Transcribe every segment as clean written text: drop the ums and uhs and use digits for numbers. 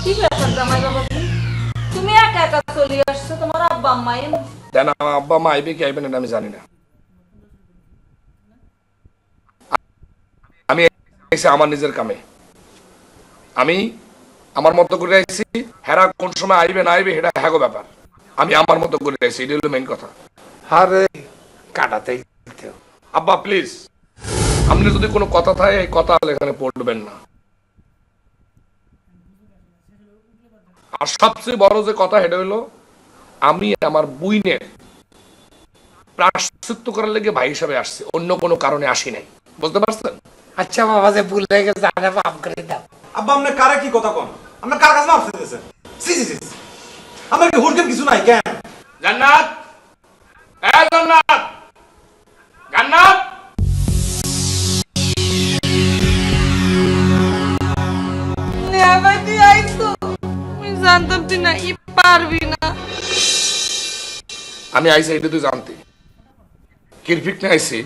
কি ব্যাপার জামাই বাবাজি, তুমি একা একা চলে আসছো? তোমার আব্বা আম্মা দেন আমার আব্বা মা আইবে কি আইবে না আমি জানি না। আমি আইছি আমার নিজের কামে, আমি আমার মতো করে আইছি। হেরা কোন সময় আইবে না আইবে এটা হ্যাগো ব্যাপার। আমি আমার মতো করে আইছি, এটা হলো মেইন কথা। আরে কাটাতেই আব্বা প্লিজ, আপনি যদি কোনো কথা থাকে এই কথা এখানে পড়বেন না। আর সবচেয়ে বড় যে কথা এটা হলো, আমি আমার বুইনের প্রায়শ্চিত্ত করার লেগে ভাই হিসাবে আসছি, অন্য কোনো কারণে আসি নাই। বুঝতে পারছেন? আচ্ছা বাবা যে ভুল হয়ে গেছে আরে মাফ করে দাও। আব্বা আপনি কারে কি কথা কোন? আপনি কার কাছে মাফ চাইতেছেন? সি সি সি, আমার কি হুড়কেন কিছু নাই কেন? জান্নাত, এ জান্নাত, জান্নাত। ভাই তুই আইছো, আমি জানতাম তুই না পারবি না। আমি আইসি এটা তুই জানতি, কিরফিক না আইসি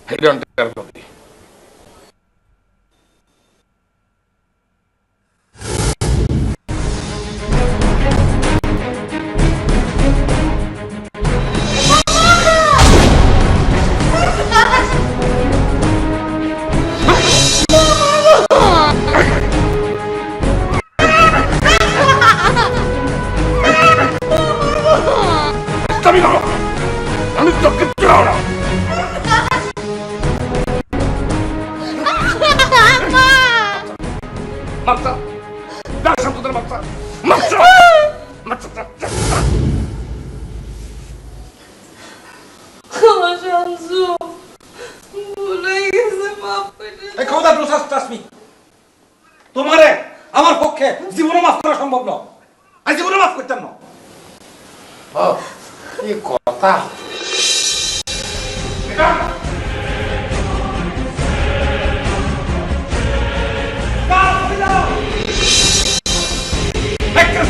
হেডন টেকার কপি। আমি তোকে মাত্রা দাঁড়ান তোদের মাত্রা মাত্রা মাত্রা। আমার শামসু ভুলে গেছে, মাফ করে দে। এই খোদা প্রসাদ ট্রাস্ট তোমারে আমার পক্ষে জীবনে মাফ করা সম্ভব না। আমি জীবনে মাফ করতাম না। ও কি কথা।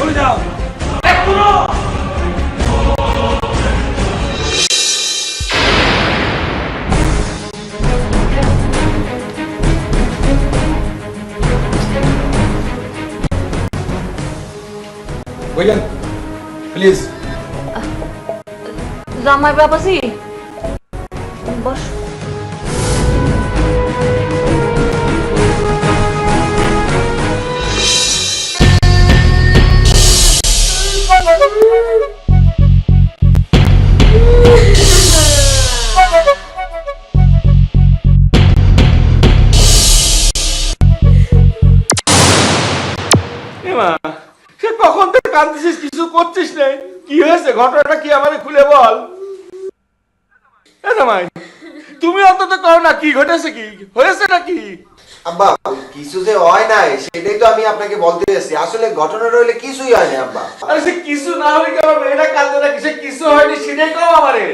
চলে যাও এখনো। বললেন প্লিজ। জামাই বাবাজি বস। সে কখন থেকে কাঁদতেছিস, কিছু করছিস না? কি হয়েছে, ঘটনাটা কি আমারে খুলে বল। জামাই তুমি অন্তত কও না কি ঘটেছে, কি হয়েছে নাকি? আব্বা কিছু যে হয় নাই সেটাই তো আমি আপনাকে বলতে এসেছি। আসলে ঘটনা রইলে কিছুই হয় না আব্বা। আরে সে কিছু না হলে কি আমার মেয়েটা কাঁদতে না? সে কিছু হয়নি সেটাই কও আমারে।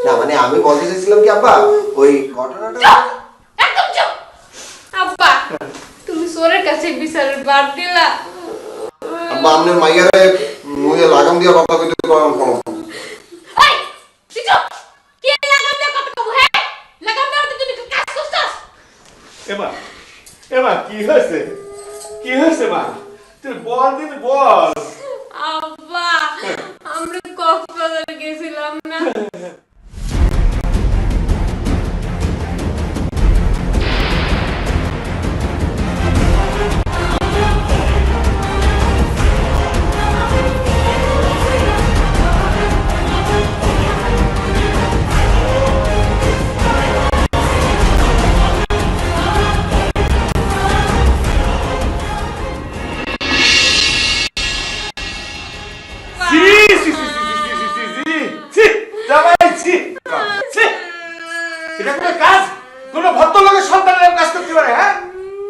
না মানে আমি বলতে চাইছিলাম কি আব্বা, ওই ঘটনাটা একদম চুপ। আব্বা তুমি সোরের কাছে বিচারের বার দিলা। আব্বা আপনার মাইয়ারে মুয়ে লাগাম দিয়া কথা কইতে কোন কোন এই তুই চুপ। কি লাগাম দে কত কব? হ্যাঁ লাগাম দাও তুই কাজ করছস। এমা এমা কি হয়েছে, কি হয়েছে মা? তুই বল দিন বল। আব্বা আমরা কক্সবাজার গেছিলাম না?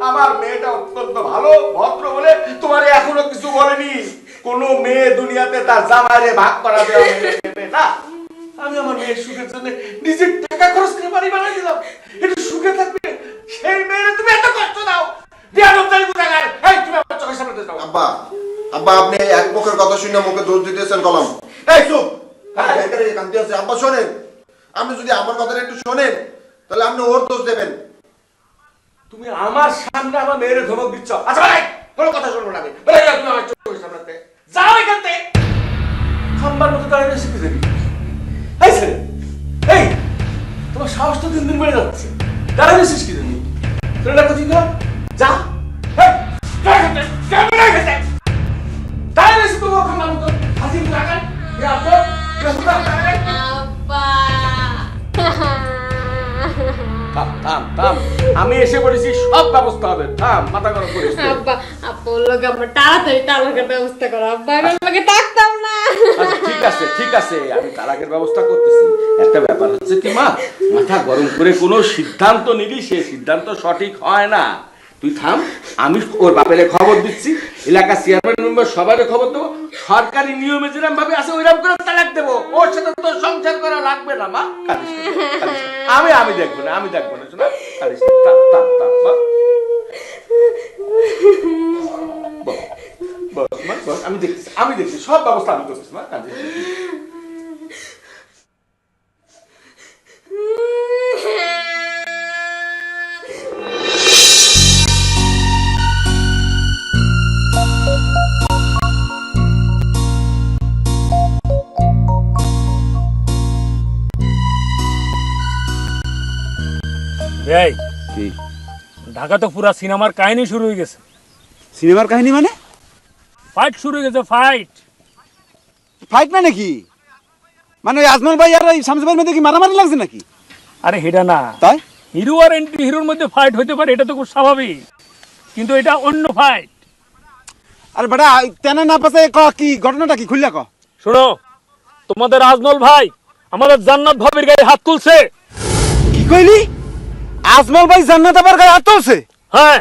আমার মেয়েটা অত্যন্ত ভালো ভদ্র বলে তোমার এখনো কিছু বলেনি। কোন মেয়ে দুনিয়াতে তার জামাইরে ভাগ করা দেবে না। আমি আমার মেয়ের সুখের জন্য নিজের টাকা খরচ করে বাড়ি বানাই দিলাম, একটু সুখে থাকবে। সেই মেয়েরে তুমি এত কষ্ট দাও। আব্বা আব্বা আপনি এক মুখের কথা শুনে মুখে দোষ দিতেছেন কলম। এই চুপ। কান্তি আছে আব্বা শোনেন, আপনি যদি আমার কথাটা একটু শোনেন তাহলে আপনি ওর দোষ দেবেন। তুমি আমার সামনে আমার মেয়েরে ধমক দিচ্ছ। আচ্ছা ভাই কোনো কথা হয়েছে? আব্বা আব্বা ওর লগে আমরা তাড়াতাড়ি তালাকের ব্যবস্থা করো আব্বা আমি ওর লগে থাকতাম না। আচ্ছা ঠিক আছে আমি তালাকের ব্যবস্থা করতেছি। একটা ব্যাপার হচ্ছে কি মা, মাথা গরম করে কোনো সিদ্ধান্ত নিলি সে সিদ্ধান্ত সঠিক হয় না। তুই থাম, আমি ওর বাপের খবর দিচ্ছি, এলাকা চেয়ারম্যান মেম্বার সবাই খবর দেবো, সরকারি নিয়মে যেরকম ভাবে আছে ওইরকম করে তালাক দেবো। ওর সাথে তো সংসার করা লাগবে না মা, কাঁদিস না, কাঁদিস না। আমি দেখবো না শোনা, কাঁদিস না, মা। বস, আমি দেখছি সব ব্যবস্থা আমি করতেছি মা, কাঁদিস না। এই কি ঢাকা তো পুরা সিনেমার কাহিনী শুরু হয়ে গেছে। সিনেমার কাহিনী মানে? ফাইট শুরু হয়ে গেছে, ফাইট। ফাইট মানে কি? মানে ওই আজমল ভাই আর ওই শামসু ভাইয়ের মধ্যে কি মারামারি লাগছে নাকি? আরে হেডা না, তাই হিরো আর এন্টি হিরোর মধ্যে ফাইট হতে পারে, এটা তো খুব স্বাভাবিক, কিন্তু এটা অন্য ফাইট। আরে বেটা তেনে না পাশে ক কি ঘটনাটা কি খুললা ক। শোনো, তোমাদের আজমল ভাই আমাদের জান্নাত ভাবির গায়ে হাত তুলছে। কি কইলি? আজমল ভাই জান্নাত আবার গায়ে হাত তুলছে? হ্যাঁ,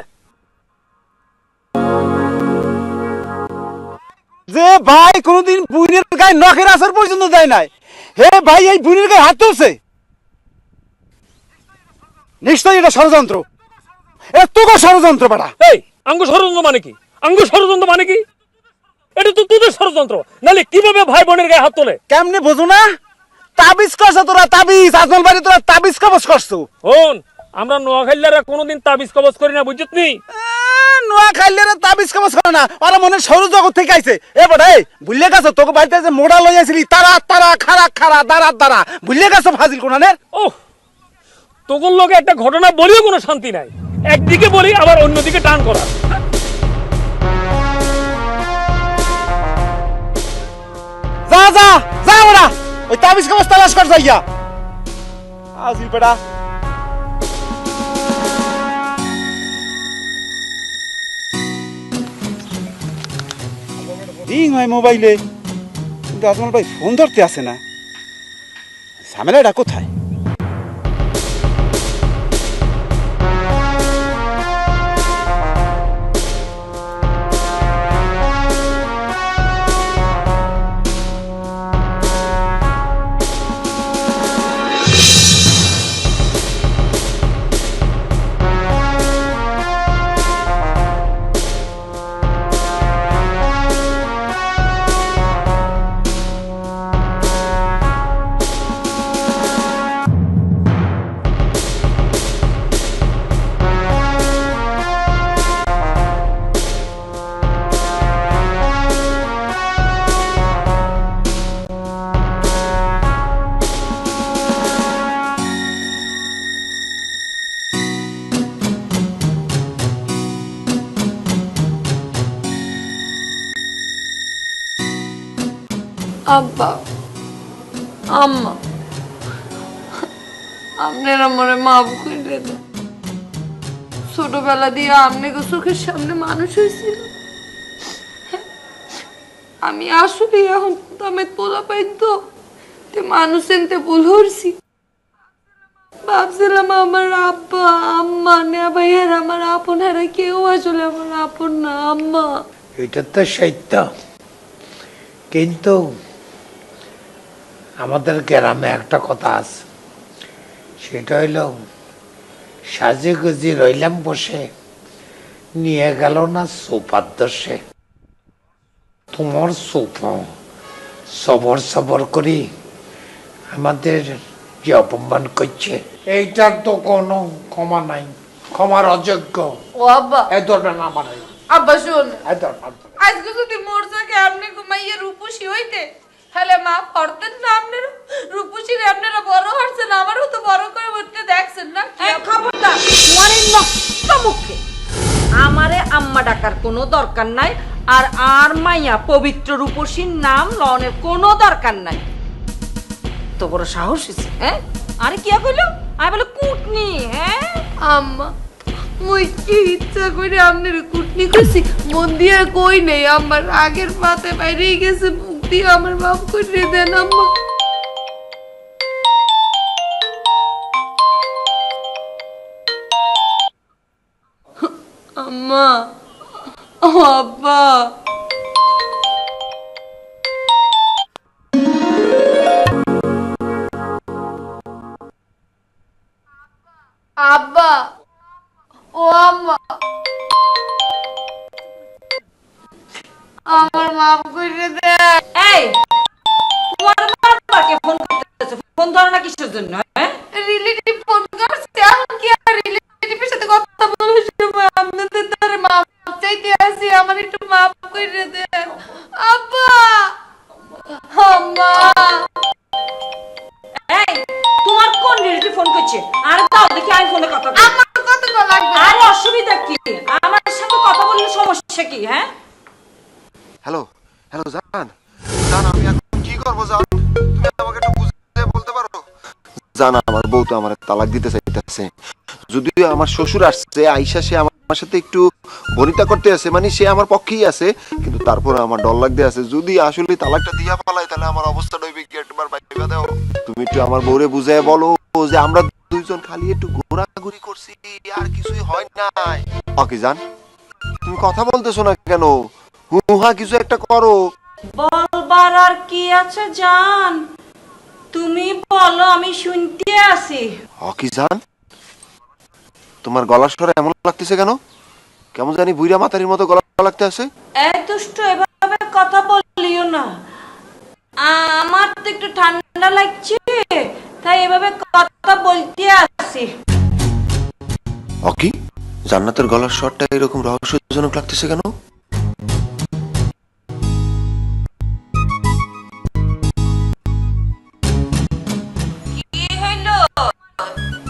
যে ভাই কোনদিন বুইনের গায়ে নখের আসর পর্যন্ত দেয় নাই, হে ভাই এই বুইনের গায়ে হাত তুলছে? নিশ্চয়ই এটা ষড়যন্ত্র, এত ষড়যন্ত্র বেটা। এই আঙ্গ ষড়যন্ত্র মানে কি? আঙ্গ ষড়যন্ত্র মানে কি? এটা তো তোদের ষড়যন্ত্র, নাহলে কিভাবে ভাই বোনের গায়ে হাত তোলে? কেমনে বোঝো না? তাবিজ করছ তোরা, তাবিজ। আজমল ভাই তোরা তাবিজ কবজ করছো। শোন, আমরা নোয়াখালীরা কোনোদিন তাবিজ কবজ করি না, বুঝছিস নি? নোয়া খাইলে তাবিজ কবজ করে না, ওরা মনে সৌরজগৎ থেকে আইছে। এ বেটা এই ভুলে গেছো তোকে বাড়িতে যে মোড়া লই আইছিলি, তারা তারা খারা খারা দাঁড়া দাঁড়া, ভুলে গেছো ফাজিল কোনানের? ওহ, তোর লোকে একটা ঘটনা বলিও কোনো শান্তি নাই, একদিকে বলি আবার অন্যদিকে টান করা। যা যা যা ওরা ওই তাবিজ কবজ তালাশ কর যাইয়া। আজিল বেটা রিং হয় মোবাইলে, কিন্তু আজমল ভাই ফোন ধরতে আসে না। ঝামেলাটা কোথায়? আব্বা আম্মা আপনারা মনে মাফ করে দেন। ছোটবেলা দিয়ে আপনাকে চোখের সামনে মানুষ হয়েছিল, আমি আসলে এখন দামে তোলা পাইতো মানুষ এনতে ভুল হরছি। ভাবছিলাম আমার আব্বা আম্মা না ভাই আমার আপন হারা কেউ আসলে আমার আপন না। আম্মা এটা তো সত্য, কিন্তু আমাদের গ্রামে একটা কথা আছে, সেটা হইল সাজে গুজি রইলাম বসে, নিয়ে গেল না সোফার দোষে। তোমার সোফা সবর সবর করি আমাদের যে অপমান করছে, এইটার তো কোনো ক্ষমা নাই, ক্ষমার অযোগ্য। ও আব্বা এই ধরবেন আমার, আব্বা শোন, এই ধরবেন। আজকে যদি মোর জায়গায় আপনি ঘুমাইয়া রূপসী হইতে তাহলে মা করতেন না? আপনারা রূপসী আপনারা বড় হচ্ছেন, আমারও তো বড় করে উঠতে দেখছেন না? খবরদার তোমার নষ্ট মুখে আমারে আম্মা ডাকার কোনো দরকার নাই, আর মাইয়া পবিত্র রূপসীর নাম লনের কোনো দরকার নাই। তো বড় সাহস হয়েছে, হ্যাঁ? আরে কি কইলো? আমি বলে কুটনি, হ্যাঁ? আম্মা মুই কি ইচ্ছা করে আপনার কুটনি কইছি, মন দিয়ে কই নেই, আমার আগের পাতে বাইরে গেছে, মুখ দিয়ে আমার মাফ করে দেন আম্মা। আম্মা, আব্বা, আব্বা, ও আম্মা, আমার মাফ করে দে। এই তোমার বাবাকে ফোন করতেছে, ফোন ধরো না কিসের জন্য? হ্যাঁ, রিলেটিভ ফোন করছে, আমি কি আর রিলেটিভের সাথে কথা বলার সময় আপনাদের দ্বারা মাফ চাইতে আসি, আমার একটু মাফ করে দেন আব্বা। আম্মা, এই তোমার কোন রিলেটিভ ফোন করছে? আর দাও দেখি আমি ফোনে কথা বলি। আমার কত লাগবে? আর অসুবিধা কি? আমার সাথে কথা বললে সমস্যা কি? হ্যাঁ, হ্যালো হ্যালো জান, জান আমি এখন কি করব জান, তুমি আমাকে একটু বুঝিয়ে বলতে পারো? জান আমার বউ তো আমার তালাক দিতে চাইতেছে, যদিও আমার শ্বশুর আসছে, আইসা সে আমার সাথে একটু বনিতা করতে আছে, মানে সে আমার পক্ষেই আছে, কিন্তু তারপর আমার ডর লাগতে আছে, যদি আসলে তালাকটা দিয়া পালাই তাহলে আমার অবস্থাটা হইবে কি, একবার ভাইবা দাও। তুমি একটু আমার বউরে বুঝায় বলো যে আমরা দুইজন খালি একটু ঘোরাঘুরি করছি, আর কিছুই হয় নাই। ওকে জান, তুমি কথা বলতেছো না কেন? হুহা কিছু একটা করো। বলবার আর কি আছে জান, তুমি বলো, আমি শুনতে আছি। কি জান, তোমার গলার স্বর এমন লাগতেছে কেন? কেমন জানি বুইরা মাতারির মতো গলা লাগতে আছে। এই দুষ্ট, এভাবে কথা বলিও না, আমার তো একটু ঠান্ডা লাগছে, তাই এভাবে কথা বলতে আছি। কি জান্নাতের গলার স্বরটা এরকম রহস্যজনক লাগতেছে কেন? কি হইলো?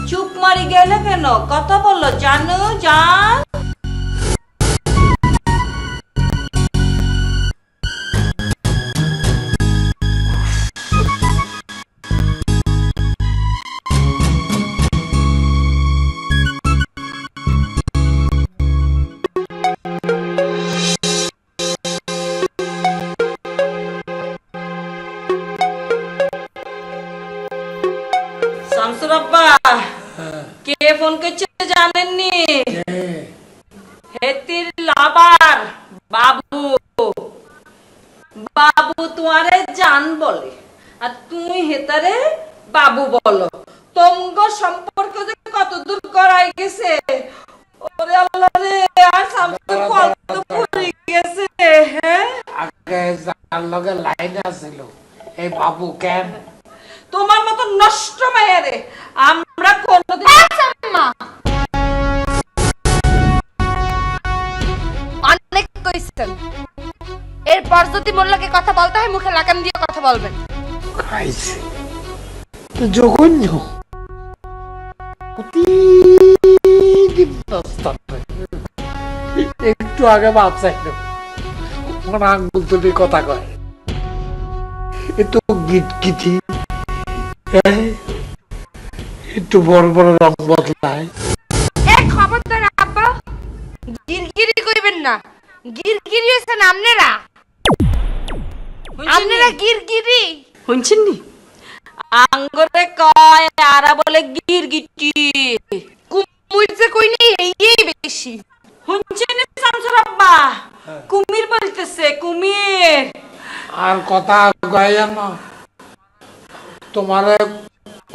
চুপ মারি গেলে কেন? কথা বললো জানো জান। শামসুর আব্বা, কে ফোন করছে জানেননি? হেতির লাভার বাবু। বাবু তোমারে জান বলে, আর তুমি হেতারে বাবু বলো। তোমার সম্পর্ক যে কত দূর করাই গেছে, ওরে আল্লাহ রে, আর শামসুর কত পড়ে গেছে। হ্যাঁ, আগে যার লগে লাইনে আছিল এই বাবু কেন? তোমার মতো নষ্ট মায়েরে আমরা কোনদিন। আম্মা, অনেক কইছেন, এরপর যদি মোর লগে কথা বলতে হয় মুখে লাগাম দিয়ে কথা বলবেন। খাইছে তো জঘন্য, একটু আগে বাপ চাইল আঙ্গুল তুলি কথা কয়, একটু গিটগিটি, একটু বড় বড় রং বদলায়। খবরদার আব্বা, গিরগিরি কইবেন না, গিরগিরি হইছেন আপনারা, আপনারা গিরগিরি। শুনছেন নি? আঙ্গরে কয় আরা বলে গিরগিটি। কুমুর যে কই নেই এই বেশি। শুনছেন শামসুর আব্বা? কুমির বলতেছে, কুমির। আর কথা গাইয়া না, তোমারে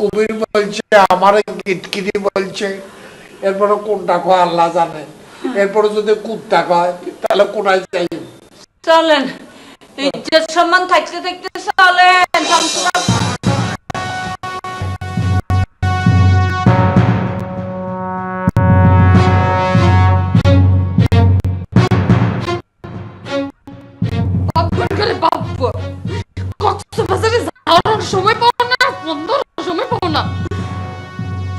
কুমির বলছে, আমারে গিটগিটি বলছে, এরপরে কোনটা কয় আল্লাহ জানে। এরপরে যদি কুত্তা কয় তাহলে কোনায় যাই? চলেন, ইজ্জত সম্মান থাকতে থাকতে চলেন শামসুর আব্বা। কক্সবাজারে যাওয়ার সময় পাবো না, ফোন ধরার সময় পাবো না,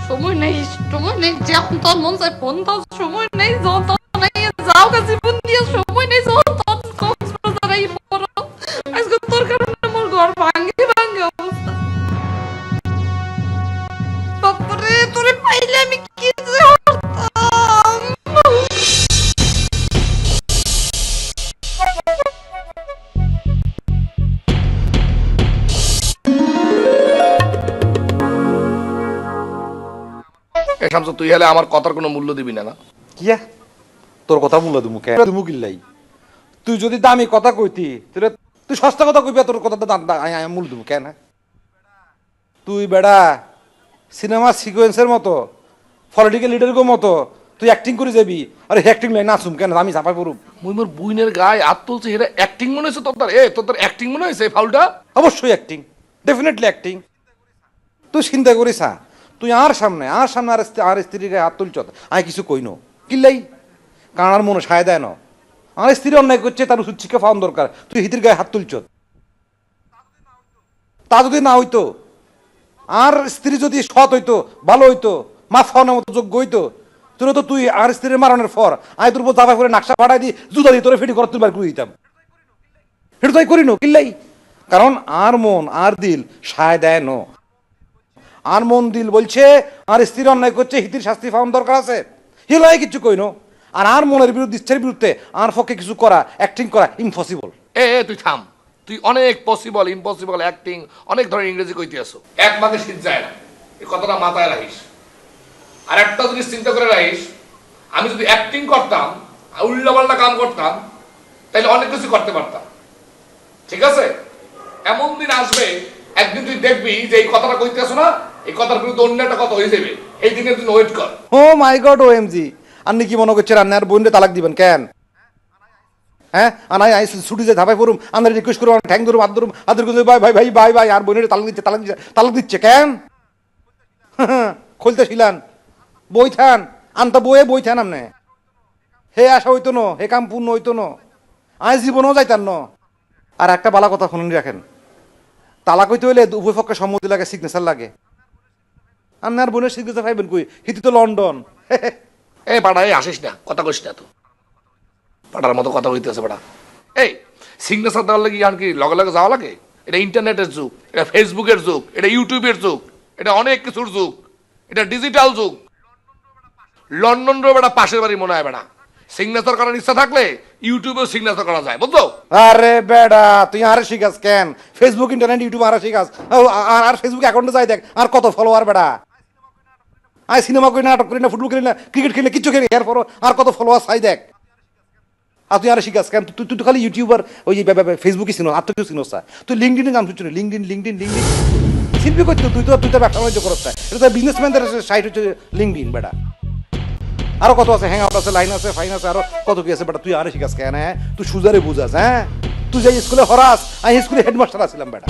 সময় নেই, সময় নেই, যখন তোর মন চায় ফোন দাও, সময় নেই, যখন তোর নাই যাও গা জীবন দিয়ে, সময় নেই, যখন তোর কক্সবাজারে পড়ো। আজকে তোর কারণে মোর ঘর ভাঙে ভাঙে অবস্থা। বাপরে, তোরে পাইলে আমি কি যে করতাম। শামসু তুই হলে আমার কথার কোনো মূল্য দিবি না না? কিয়া তোর কথা মূল্য দিমু কে দিমু কিল্লাই তুই যদি দামি কথা কইতি তাহলে তুই সস্তা কথা কইবি তোর কথা মূল্য দিমু কেন তুই বেড়া সিনেমা সিকোয়েন্সের মতো পলিটিক্যাল লিডারের মতো তুই অ্যাক্টিং করে যাবি আরে অ্যাক্টিং লাই নাচুম কেন আমি চাপাই পড়ুম মুই মোর বুইনের গায়ে হাত তুলছে এটা অ্যাক্টিং মনে হয়েছে তোর তোর অ্যাক্টিং মনে হয়েছে এই ফাউলটা? অবশ্যই অ্যাক্টিং ডেফিনেটলি অ্যাক্টিং তুই চিন্তা করিস তুই আর সামনে আর স্ত্রীর গায়ে হাত তুলছ আমি কিছু কই নো কিল্লাই কারণ আর মনে সায় দেয় না আমার স্ত্রী অন্যায় করছে তার উচিত শিক্ষা পাওয়ার দরকার তুই হিতির গায়ে হাত তুলছ তা যদি না হইতো আর স্ত্রী যদি সৎ হইতো ভালো হইতো মাছ খাওয়ানোর মতো যোগ্য হইতো তোর তো তুই আর স্ত্রীর মারণের পর আমি তোর উপর দাবা করে নাকশা ফাটাই দিই জুতা দিয়ে তোর ফিটি করে তুই বার করে দিতাম সেটা তাই করি নো কিল্লাই কারণ আর মন আর দিল সায় দেয় না আর মন দিল বলছে আর স্ত্রীর অন্যায় করছে হিতির শাস্তি পাওয়ার দরকার আছে হিলাই কিছু কইনো আর মনের বিরুদ্ধে ইচ্ছার বিরুদ্ধে আর পক্ষে কিছু করা অ্যাক্টিং করা ইম্পসিবল তুই থাম তুই অনেক পসিবল ইম্পসিবল অ্যাক্টিং অনেক ধরনের ইংরেজি কইতে আসো এক মাকে শীত যায় না এই কথাটা মাথায় রাখিস আর একটা জিনিস চিন্তা করে রাখিস আমি যদি অ্যাক্টিং করতাম উল্টাপাল্টা কাম করতাম তাহলে অনেক কিছু করতে পারতাম ঠিক আছে এমন দিন আসবে একদিন তুই দেখবি যে এই কথাটা কইতে আসো না এই কথার বিরুদ্ধে অন্য একটা কথা হয়ে যাবে এই দিনের দিন ওয়েট কর ও মাই গড ওএমজি আপনি কি মনে করছেন রান্নার বোনরে তালাক দিবেন কেন হ্যাঁ আনাই আই ছুটি যে ধাপাই পড়ুম আমরা রিকোয়েস্ট করুম ঠ্যাং ধরুম হাত ধরুম হাতের গুলো ভাই ভাই ভাই ভাই ভাই আর বোনের তালাক দিচ্ছে কেন খুলতে ছিলান বই থান আনতা বইয়ে বই থান আমনে হে আশা হইতো ন হে কাম পূর্ণ হইতো ন আজ জীবনও যাইতান ন আর একটা বালা কথা শুনুন রাখেন তালাক হইতে হইলে উভয় পক্ষে সম্মতি লাগে সিগনেচার লাগে আর বোনের সিগনেচার পাইবেন কই হিতি তো লন্ডন এই পাড়া এই আসিস না কথা কইস না তো পাড়ার মতো কথা হইতেছে পাড়া এই সিগনেচার দেওয়ার লাগে আর কি লগে লগে যাওয়া লাগে এটা ইন্টারনেটের যুগ এটা ফেসবুকের যুগ এটা ইউটিউবের যুগ এটা অনেক কিছুর যুগ এটা ডিজিটাল যুগ লন্ডনের বেটা পাশের বাড়ি মনে হয় বেটা সিগনেচার করার ইচ্ছা থাকলে ইউটিউবেও সিগনেচার করা যায় বুঝছো? আরে বেড়া তুই আরে শিখাস কেন ফেসবুক ইন্টারনেট ইউটিউব আরে শিখাস আর ফেসবুক অ্যাকাউন্টে যাই দেখ আর কত ফলোয়ার বেড়া আই সিনেমা করি না নাটক করি না ফুটবল খেলি না ক্রিকেট খেলি কিচ্ছু খেলি এর পরও আর কত ফলোয়ার চাই দেখ আর তুই আরে শিখাস কেন তুই তো খালি ইউটিউবার ওই যে ফেসবুকে চিনো আর তো কেউ চিনোস তুই লিঙ্কডিনে নাম শুনছি লিঙ্কডিন শিল্পী করছো তুই তো ব্যবসা বাণিজ্য করছ এটা তো বিজনেসম্যানদের সাইট হচ্ছে লিঙ্কডিন বেড়া আরো কত আছে হ্যাং আউট আছে লাইন আছে ফাইন আছে আরো কত কি আছে বেটা তুই আরে শিখাস কেন হ্যাঁ তুই সুজারে বুঝাস হ্যাঁ তুই যে স্কুলে হরাস আমি স্কুলে হেডমাস্টার আছিলাম বেটা